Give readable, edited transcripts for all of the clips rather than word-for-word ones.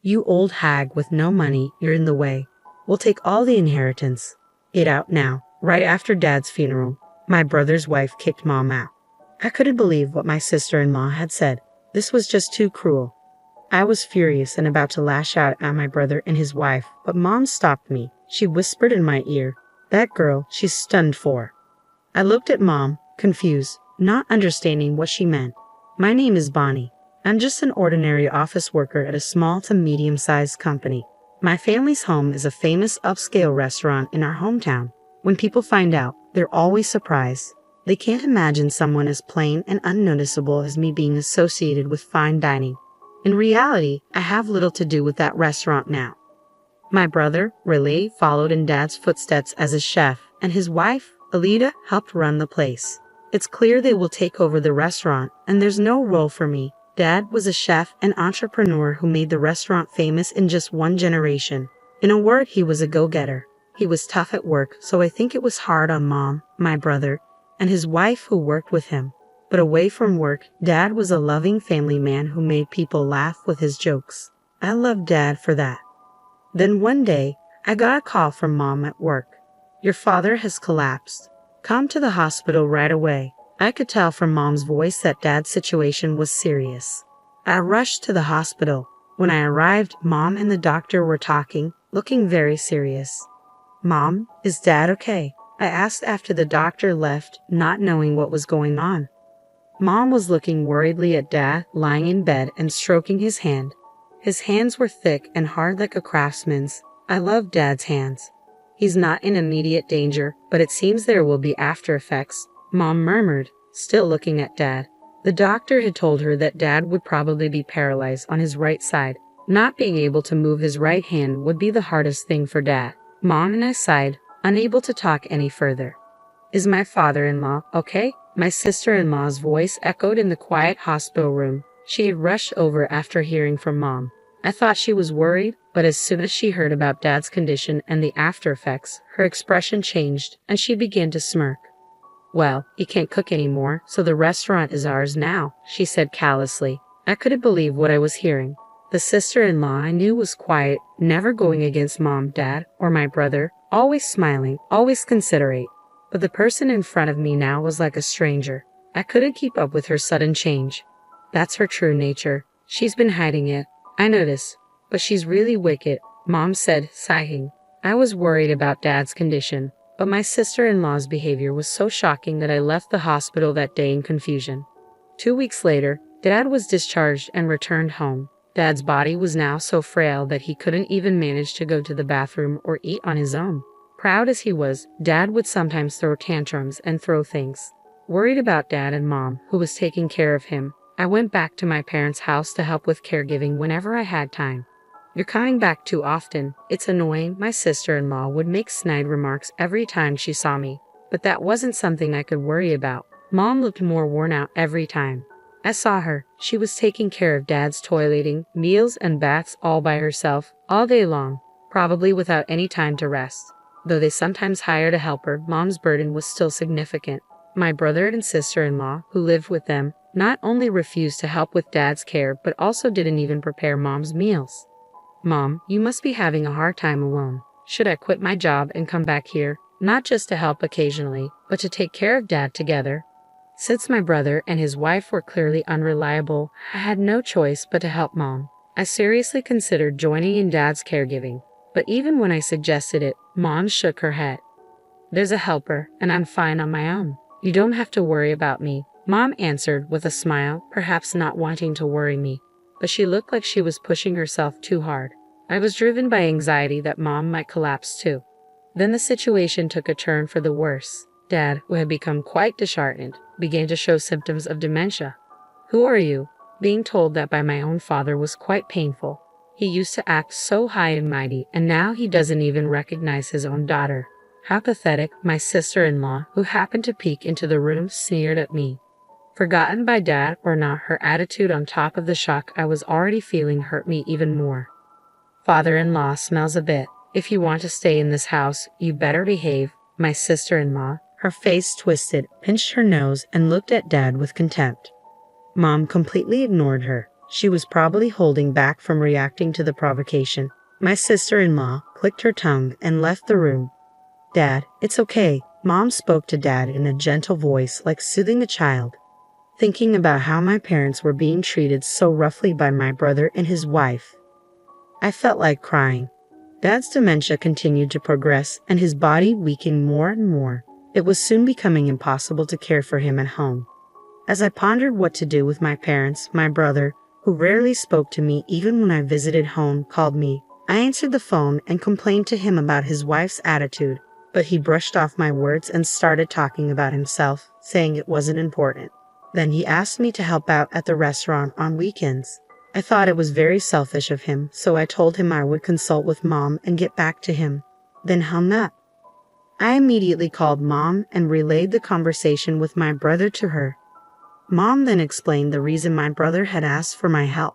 "You old hag with no money, you're in the way. We'll take all the inheritance. Get out now." Right after Dad's funeral, my brother's wife kicked Mom out. I couldn't believe what my sister-in-law had said. This was just too cruel. I was furious and about to lash out at my brother and his wife, but Mom stopped me. She whispered in my ear, "That girl, she's stunned for." I looked at Mom, confused, not understanding what she meant. "My name is Bonnie. I'm just an ordinary office worker at a small to medium-sized company. My family's home is a famous upscale restaurant in our hometown. When people find out, they're always surprised. They can't imagine someone as plain and unnoticeable as me being associated with fine dining. In reality, I have little to do with that restaurant now." My brother, Raleigh, followed in Dad's footsteps as a chef, and his wife, Alida, helped run the place. It's clear they will take over the restaurant, and there's no role for me. Dad was a chef and entrepreneur who made the restaurant famous in just one generation. In a word, he was a go-getter. He was tough at work, so I think it was hard on Mom, my brother, and his wife who worked with him. But away from work, Dad was a loving family man who made people laugh with his jokes. I loved Dad for that. Then one day, I got a call from Mom at work. "Your father has collapsed. Come to the hospital right away." I could tell from Mom's voice that Dad's situation was serious. I rushed to the hospital. When I arrived, Mom and the doctor were talking, looking very serious. "Mom, is Dad okay?" I asked after the doctor left, not knowing what was going on. Mom was looking worriedly at Dad, lying in bed and stroking his hand. His hands were thick and hard like a craftsman's. I love Dad's hands. "He's not in immediate danger, but it seems there will be after effects," Mom murmured, still looking at Dad. The doctor had told her that Dad would probably be paralyzed on his right side. Not being able to move his right hand would be the hardest thing for Dad. Mom and I sighed, unable to talk any further. "Is my father-in-law okay?" My sister-in-law's voice echoed in the quiet hospital room. She had rushed over after hearing from Mom. I thought she was worried, but as soon as she heard about Dad's condition and the after effects, her expression changed, and she began to smirk. "Well, he can't cook anymore, so the restaurant is ours now," she said callously. I couldn't believe what I was hearing. The sister-in-law I knew was quiet, never going against Mom, Dad, or my brother, always smiling, always considerate. But the person in front of me now was like a stranger. I couldn't keep up with her sudden change. That's her true nature. She's been hiding it. I noticed. But she's really wicked, Mom said, sighing. I was worried about Dad's condition, but my sister-in-law's behavior was so shocking that I left the hospital that day in confusion. 2 weeks later, Dad was discharged and returned home. Dad's body was now so frail that he couldn't even manage to go to the bathroom or eat on his own. Proud as he was, Dad would sometimes throw tantrums and throw things. Worried about Dad and Mom, who was taking care of him, I went back to my parents' house to help with caregiving whenever I had time. "You're coming back too often. It's annoying." My sister-in-law would make snide remarks every time she saw me, but that wasn't something I could worry about. Mom looked more worn out every time I saw her. She was taking care of Dad's toileting, meals, and baths all by herself, all day long, probably without any time to rest. Though they sometimes hired a helper, Mom's burden was still significant. My brother and sister-in-law, who lived with them, not only refused to help with Dad's care, but also didn't even prepare Mom's meals. "Mom, you must be having a hard time alone. Should I quit my job and come back here, not just to help occasionally, but to take care of Dad together?" Since my brother and his wife were clearly unreliable, I had no choice but to help Mom. I seriously considered joining in Dad's caregiving, but even when I suggested it, Mom shook her head. "There's a helper, and I'm fine on my own. You don't have to worry about me," Mom answered with a smile, perhaps not wanting to worry me, but she looked like she was pushing herself too hard. I was driven by anxiety that Mom might collapse too. Then the situation took a turn for the worse. Dad, who had become quite disheartened, began to show symptoms of dementia. "Who are you?" Being told that by my own father was quite painful. He used to act so high and mighty, and now he doesn't even recognize his own daughter. How pathetic, my sister-in-law, who happened to peek into the room, sneered at me. Forgotten by Dad or not, her attitude on top of the shock I was already feeling hurt me even more. "Father-in-law smells a bit. If you want to stay in this house, you better behave." My sister-in-law, her face twisted, pinched her nose and looked at Dad with contempt. Mom completely ignored her. She was probably holding back from reacting to the provocation. My sister-in-law clicked her tongue and left the room. Dad, it's okay. Mom spoke to Dad in a gentle voice, like soothing a child. Thinking about how my parents were being treated so roughly by my brother and his wife, I felt like crying. Dad's dementia continued to progress and his body weakened more and more. It was soon becoming impossible to care for him at home. As I pondered what to do with my parents, my brother, who rarely spoke to me even when I visited home, called me. I answered the phone and complained to him about his wife's attitude, but he brushed off my words and started talking about himself, saying it wasn't important. Then he asked me to help out at the restaurant on weekends. I thought it was very selfish of him, so I told him I would consult with Mom and get back to him, then hung up. I immediately called Mom and relayed the conversation with my brother to her. Mom then explained the reason my brother had asked for my help.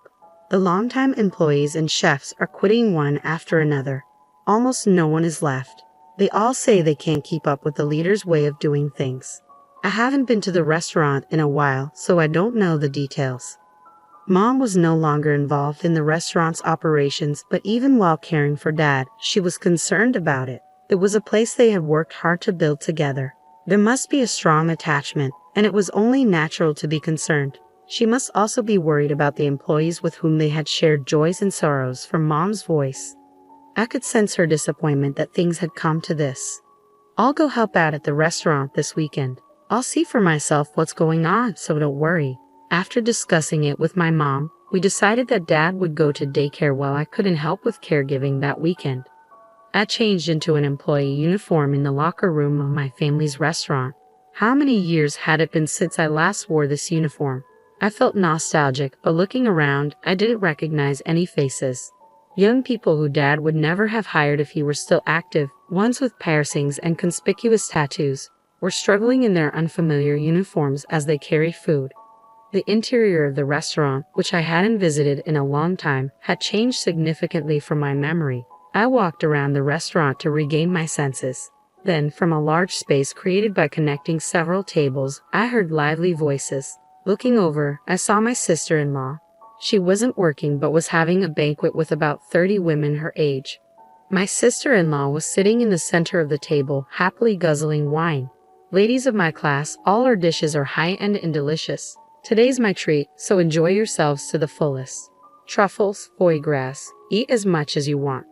The longtime employees and chefs are quitting one after another. Almost no one is left. They all say they can't keep up with the leader's way of doing things. I haven't been to the restaurant in a while, so I don't know the details. Mom was no longer involved in the restaurant's operations, but even while caring for Dad, she was concerned about it. It was a place they had worked hard to build together. There must be a strong attachment, and it was only natural to be concerned. She must also be worried about the employees with whom they had shared joys and sorrows. From Mom's voice, I could sense her disappointment that things had come to this. I'll go help out at the restaurant this weekend. I'll see for myself what's going on, so don't worry. After discussing it with my mom, we decided that Dad would go to daycare while I couldn't help with caregiving that weekend. I changed into an employee uniform in the locker room of my family's restaurant. How many years had it been since I last wore this uniform? I felt nostalgic, but looking around, I didn't recognize any faces. Young people who Dad would never have hired if he were still active, ones with piercings and conspicuous tattoos, were struggling in their unfamiliar uniforms as they carried food. The interior of the restaurant, which I hadn't visited in a long time, had changed significantly from my memory. I walked around the restaurant to regain my senses. Then, from a large space created by connecting several tables, I heard lively voices. Looking over, I saw my sister-in-law. She wasn't working but was having a banquet with about 30 women her age. My sister-in-law was sitting in the center of the table, happily guzzling wine. Ladies of my class, all our dishes are high-end and delicious. Today's my treat, so enjoy yourselves to the fullest. Truffles, foie gras, eat as much as you want.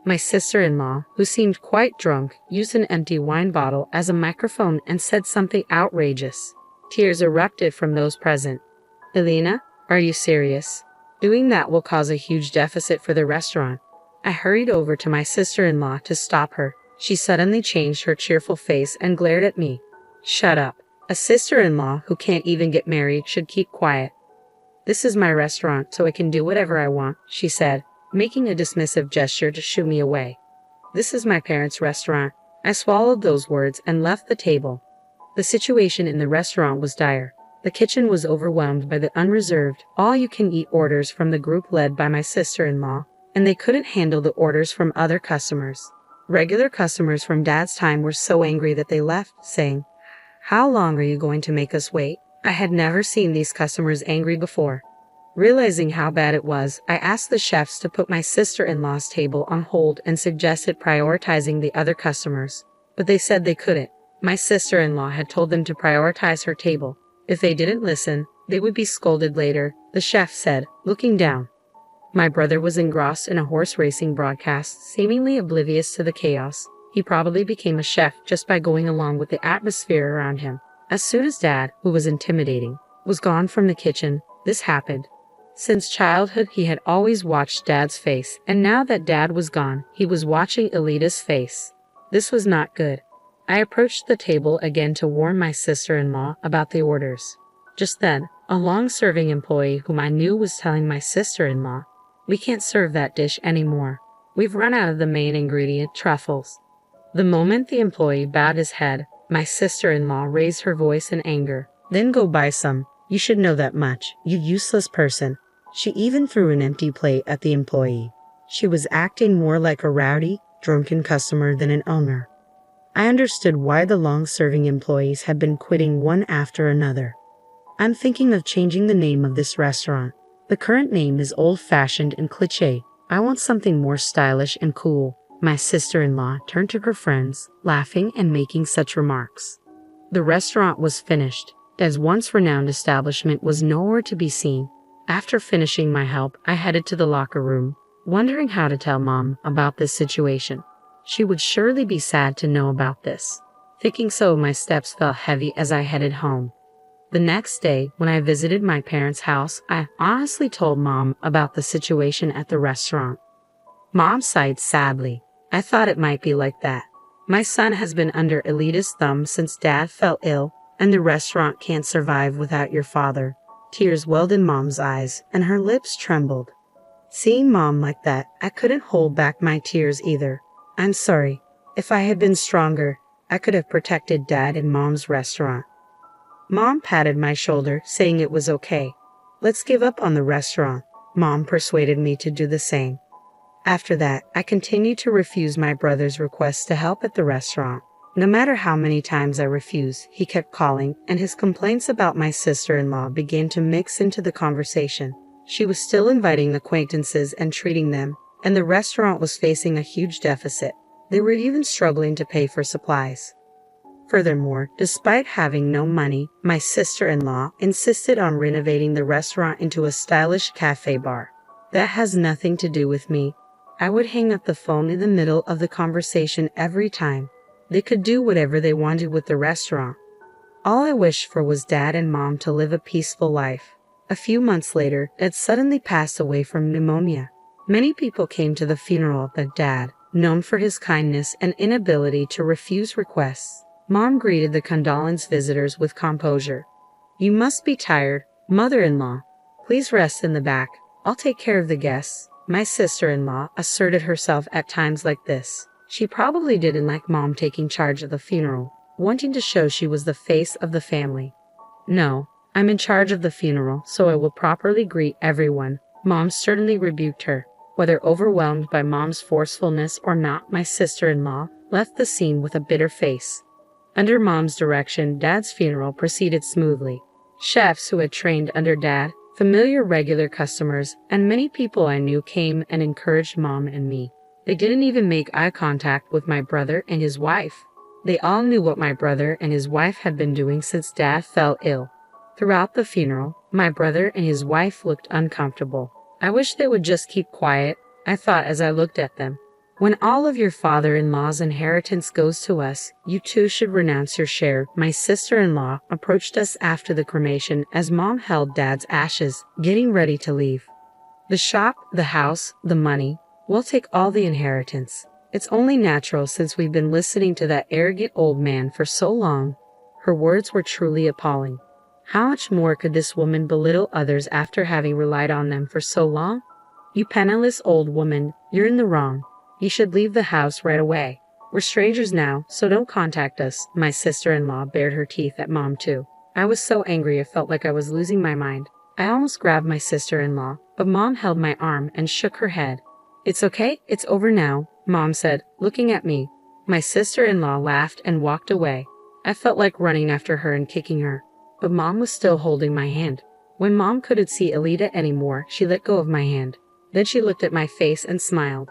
My sister-in-law, who seemed quite drunk, used an empty wine bottle as a microphone and said something outrageous. Tears erupted from those present. Elena, are you serious? Doing that will cause a huge deficit for the restaurant. I hurried over to my sister-in-law to stop her. She suddenly changed her cheerful face and glared at me. Shut up. A sister-in-law who can't even get married should keep quiet. This is my restaurant, so I can do whatever I want, she said, making a dismissive gesture to shoo me away. This is my parents' restaurant. I swallowed those words and left the table. The situation in the restaurant was dire. The kitchen was overwhelmed by the unreserved, all-you-can-eat orders from the group led by my sister-in-law, and they couldn't handle the orders from other customers. Regular customers from Dad's time were so angry that they left, saying, "How long are you going to make us wait?" I had never seen these customers angry before. Realizing how bad it was, I asked the chefs to put my sister-in-law's table on hold and suggested prioritizing the other customers, but they said they couldn't. My sister-in-law had told them to prioritize her table. If they didn't listen, they would be scolded later, the chef said, looking down. My brother was engrossed in a horse racing broadcast, seemingly oblivious to the chaos. He probably became a chef just by going along with the atmosphere around him. As soon as Dad, who was intimidating, was gone from the kitchen, this happened. Since childhood, he had always watched Dad's face, and now that Dad was gone, he was watching Elita's face. This was not good. I approached the table again to warn my sister-in-law about the orders. Just then, a long-serving employee whom I knew was telling my sister-in-law, "We can't serve that dish anymore. We've run out of the main ingredient, truffles." The moment the employee bowed his head, my sister-in-law raised her voice in anger. "Then go buy some. You should know that much, you useless person." She even threw an empty plate at the employee. She was acting more like a rowdy, drunken customer than an owner. I understood why the long-serving employees had been quitting one after another. I'm thinking of changing the name of this restaurant, The current name is old-fashioned and cliché. I want something more stylish and cool." My sister-in-law turned to her friends, laughing and making such remarks. The restaurant was finished. Dad's once renowned establishment was nowhere to be seen. After finishing my help, I headed to the locker room, wondering how to tell Mom about this situation. She would surely be sad to know about this. Thinking so, my steps felt heavy as I headed home. The next day, when I visited my parents' house, I honestly told Mom about the situation at the restaurant. Mom sighed sadly. "I thought it might be like that. My son has been under Elita's thumb since Dad fell ill, and the restaurant can't survive without your father." Tears welled in Mom's eyes, and her lips trembled. Seeing Mom like that, I couldn't hold back my tears either. "I'm sorry. If I had been stronger, I could have protected Dad and Mom's restaurant." Mom patted my shoulder, saying it was okay. "Let's give up on the restaurant." Mom persuaded me to do the same. After that, I continued to refuse my brother's requests to help at the restaurant. No matter how many times I refused, he kept calling, and his complaints about my sister-in-law began to mix into the conversation. She was still inviting acquaintances and treating them, and the restaurant was facing a huge deficit. They were even struggling to pay for supplies. Furthermore, despite having no money, my sister-in-law insisted on renovating the restaurant into a stylish cafe bar. That has nothing to do with me. I would hang up the phone in the middle of the conversation every time. They could do whatever they wanted with the restaurant. All I wished for was Dad and Mom to live a peaceful life. A few months later, Dad suddenly passed away from pneumonia. Many people came to the funeral of Dad, known for his kindness and inability to refuse requests. Mom greeted the condolence visitors with composure. "You must be tired, mother-in-law. Please rest in the back. I'll take care of the guests." My sister-in-law asserted herself at times like this. She probably didn't like Mom taking charge of the funeral, wanting to show she was the face of the family. "No, I'm in charge of the funeral, so I will properly greet everyone." Mom sternly rebuked her. Whether overwhelmed by Mom's forcefulness or not, my sister-in-law left the scene with a bitter face. Under Mom's direction, Dad's funeral proceeded smoothly. Chefs who had trained under Dad, familiar regular customers, and many people I knew came and encouraged Mom and me. They didn't even make eye contact with my brother and his wife. They all knew what my brother and his wife had been doing since Dad fell ill. Throughout the funeral, my brother and his wife looked uncomfortable. "I wish they would just keep quiet," I thought as I looked at them. "When all of your father-in-law's inheritance goes to us, you too should renounce your share." My sister-in-law approached us after the cremation as Mom held Dad's ashes, getting ready to leave. "The shop, the house, the money. We'll take all the inheritance. It's only natural since we've been listening to that arrogant old man for so long." Her words were truly appalling. How much more could this woman belittle others after having relied on them for so long? "You penniless old woman, you're in the wrong. You should leave the house right away. We're strangers now, so don't contact us." My sister-in-law bared her teeth at Mom too. I was so angry I felt like I was losing my mind. I almost grabbed my sister-in-law, but Mom held my arm and shook her head. "It's okay, it's over now," Mom said, looking at me. My sister-in-law laughed and walked away. I felt like running after her and kicking her, but Mom was still holding my hand. When Mom couldn't see Elita anymore, she let go of my hand. Then she looked at my face and smiled.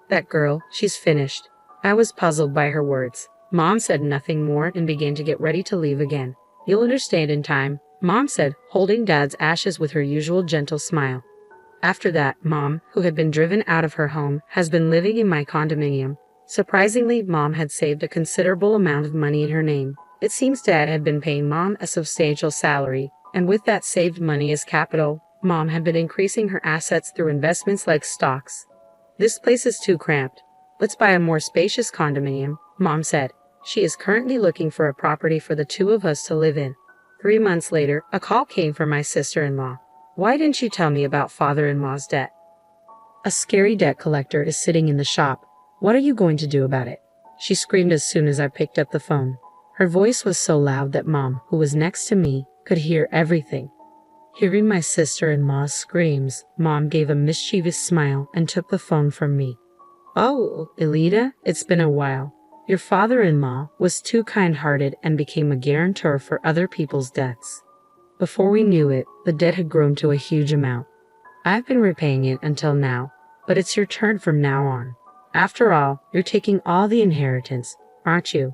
"That girl, she's finished." I was puzzled by her words. Mom said nothing more and began to get ready to leave again. "You'll understand in time," Mom said, holding Dad's ashes with her usual gentle smile. After that, Mom, who had been driven out of her home, has been living in my condominium. Surprisingly, Mom had saved a considerable amount of money in her name. It seems Dad had been paying Mom a substantial salary, and with that saved money as capital, Mom had been increasing her assets through investments like stocks. "This place is too cramped. Let's buy a more spacious condominium," Mom said. She is currently looking for a property for the two of us to live in. 3 months later, a call came from my sister-in-law. "Why didn't you tell me about father-in-law's debt? A scary debt collector is sitting in the shop. What are you going to do about it?" she screamed as soon as I picked up the phone. Her voice was so loud that Mom, who was next to me, could hear everything. Hearing my sister-in-law's screams, Mom gave a mischievous smile and took the phone from me. "Oh, Elita, it's been a while. Your father-in-law was too kind-hearted and became a guarantor for other people's debts. Before we knew it, the debt had grown to a huge amount. I've been repaying it until now, but it's your turn from now on. After all, you're taking all the inheritance, aren't you?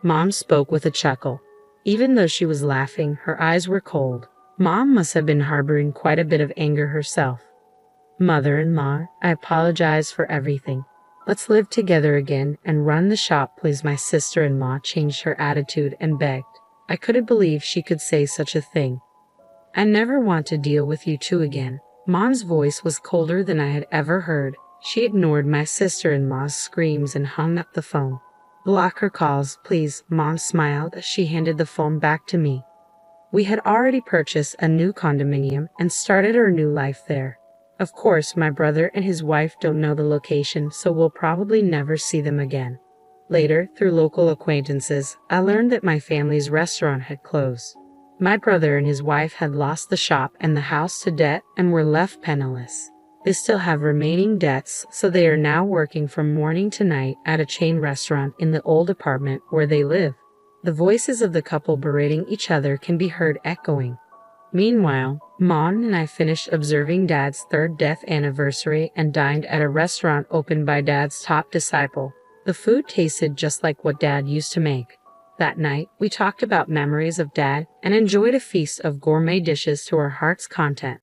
Mom spoke with a chuckle. Even though she was laughing, her eyes were cold. Mom must have been harboring quite a bit of anger herself. Mother-in-law, I apologize for everything. Let's live together again and run the shop, please. My sister-in-law changed her attitude and begged. I couldn't believe she could say such a thing. I never want to deal with you two again. Mom's voice was colder than I had ever heard. She ignored my sister-in-law's screams and hung up the phone. Block her calls, please, Mom smiled as she handed the phone back to me. We had already purchased a new condominium and started our new life there. Of course, my brother and his wife don't know the location, so we'll probably never see them again. Later, through local acquaintances, I learned that my family's restaurant had closed. My brother and his wife had lost the shop and the house to debt and were left penniless. They still have remaining debts, so they are now working from morning to night at a chain restaurant in the old apartment where they live. The voices of the couple berating each other can be heard echoing. Meanwhile, Mom and I finished observing Dad's third death anniversary and dined at a restaurant opened by Dad's top disciple. The food tasted just like what Dad used to make. That night, we talked about memories of Dad and enjoyed a feast of gourmet dishes to our heart's content.